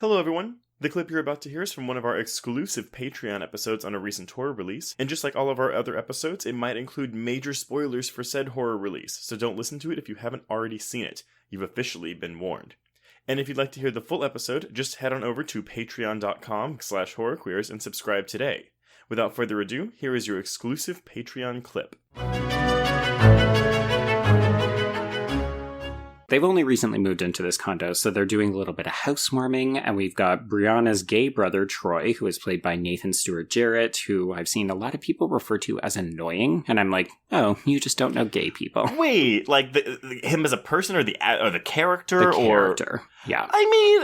Hello everyone! The clip you're about to hear is from one of our exclusive Patreon episodes on a recent horror release, and just like all of our other episodes, it might include major spoilers for said horror release, so don't listen to it if you haven't already seen it. You've officially been warned. And if you'd like to hear the full episode, just head on over to patreon.com/horrorqueers and subscribe today. Without further ado, here is your exclusive Patreon clip. They've only recently moved into this condo, so they're doing a little bit of housewarming, and we've got Brianna's gay brother, Troy, who is played by Nathan Stewart Jarrett, who I've seen a lot of people refer to as annoying, and I'm like, oh, you just don't know gay people. Wait, like him as a person or the character? The character, yeah. I mean,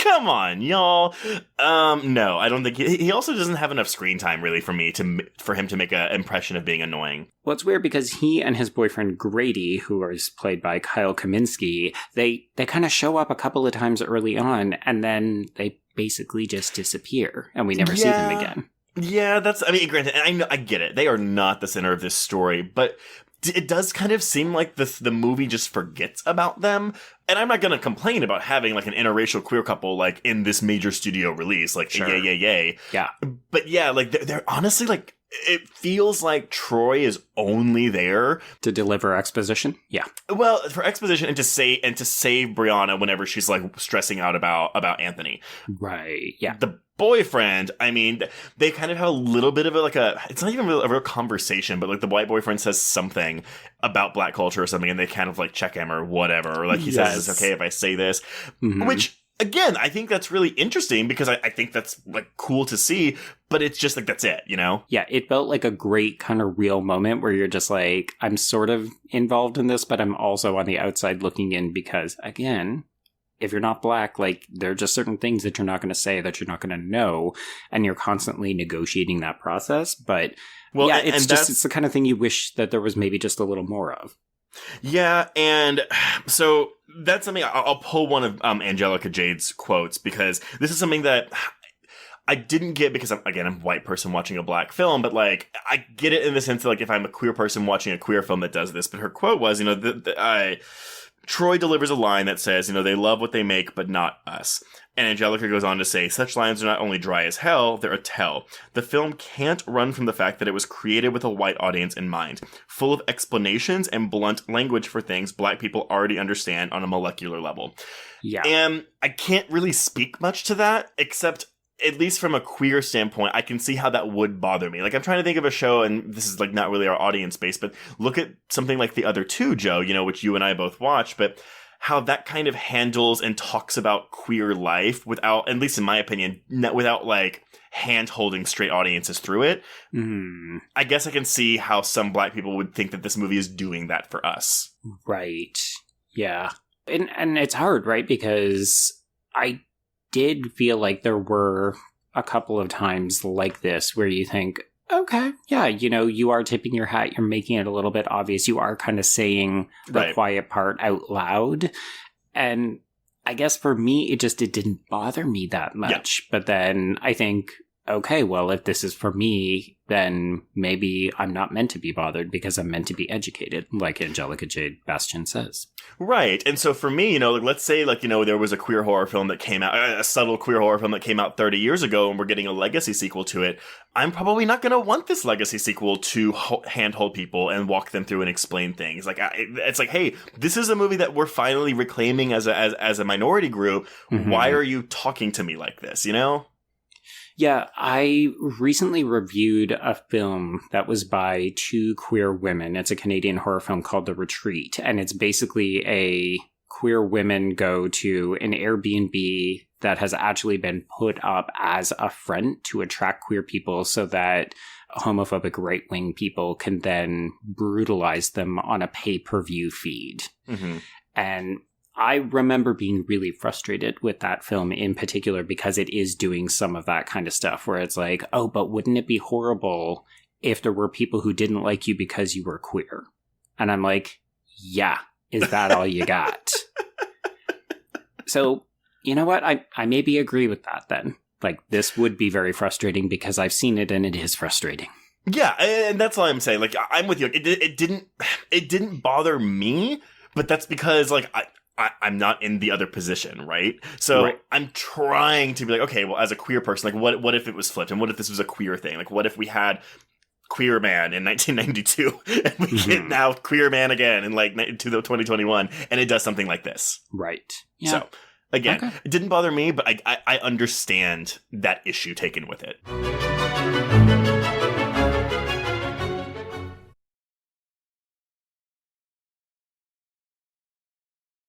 come on, y'all. No, I don't think he also doesn't have enough screen time really for him to make an impression of being annoying. Well, it's weird because he and his boyfriend Grady, who is played by Kyle Kaminski, they kind of show up a couple of times early on, and then they basically just disappear, and we never see them again. Yeah, granted, and I get it. They are not the center of this story, but it does kind of seem like the movie just forgets about them. And I'm not going to complain about having like an interracial queer couple like in this major studio release, like sure. yay. Yeah. But yeah, like they're honestly like, it feels like Troy is only there to deliver exposition. Yeah. Well, for exposition and to save Brianna whenever she's like stressing out about Anthony. Right. Yeah. The boyfriend, I mean, they kind of have a little bit of it's not even a real conversation, but like the white boyfriend says something about black culture or something, and they kind of like check him or whatever. Or like he says, it's okay if I say this, which again, I think that's really interesting because I think that's like cool to see, but it's just like, that's it, you know? Yeah, it felt like a great kind of real moment where you're just like, I'm sort of involved in this, but I'm also on the outside looking in because, again, if you're not black, like, there are just certain things that you're not going to say, that you're not going to know, and you're constantly negotiating that process. But, well, yeah, it's the kind of thing you wish that there was maybe just a little more of. Yeah, and so that's something I'll pull one of Angelica Jade's quotes, because this is something that I didn't get because I'm a white person watching a black film, but like I get it in the sense that like if I'm a queer person watching a queer film that does this. But her quote was, Troy delivers a line that says, they love what they make, but not us. And Angelica goes on to say, such lines are not only dry as hell, they're a tell. The film can't run from the fact that it was created with a white audience in mind, full of explanations and blunt language for things black people already understand on a molecular level. Yeah. And I can't really speak much to that, except at least from a queer standpoint, I can see how that would bother me. Like, I'm trying to think of a show, and this is, like, not really our audience base, but look at something like The Other Two, Joe, which you and I both watch, but how that kind of handles and talks about queer life without, at least in my opinion, without, like, hand-holding straight audiences through it. I guess I can see how some black people would think that this movie is doing that for us. Right. Yeah. And it's hard, right? Because I did feel like there were a couple of times like this where you think, okay, yeah, you are tipping your hat, you're making it a little bit obvious, you are kind of saying the quiet part out loud. And I guess for me, it didn't bother me that much. Yeah. But then I think, okay, well, if this is for me, then maybe I'm not meant to be bothered because I'm meant to be educated, like Angelica Jade Bastian says. Right. And so for me, let's say, there was a queer horror film that came out, a subtle queer horror film that came out 30 years ago, and we're getting a legacy sequel to it. I'm probably not going to want this legacy sequel to handhold people and walk them through and explain things. Like, it's like, hey, this is a movie that we're finally reclaiming as a minority group. Mm-hmm. Why are you talking to me like this, Yeah, I recently reviewed a film that was by two queer women. It's a Canadian horror film called The Retreat, and it's basically a queer women go to an Airbnb that has actually been put up as a front to attract queer people so that homophobic right-wing people can then brutalize them on a pay-per-view feed. Mm-hmm. And I remember being really frustrated with that film in particular because it is doing some of that kind of stuff where it's like, oh, but wouldn't it be horrible if there were people who didn't like you because you were queer? And I'm like, yeah, is that all you got? So, you know what? I maybe agree with that then. Like, this would be very frustrating because I've seen it and it is frustrating. Yeah, and that's all I'm saying. Like, I'm with you. It didn't bother me, but that's because, like, I'm not in the other position, right? So Right. I'm trying to be like, okay, well, as a queer person, like, what if it was flipped, and what if this was a queer thing? Like, what if we had queer man in 1992, and we get now queer man again in like to the 2021, and it does something like this, Right. Yeah. So again, Okay. it didn't bother me, but I understand that issue taken with it.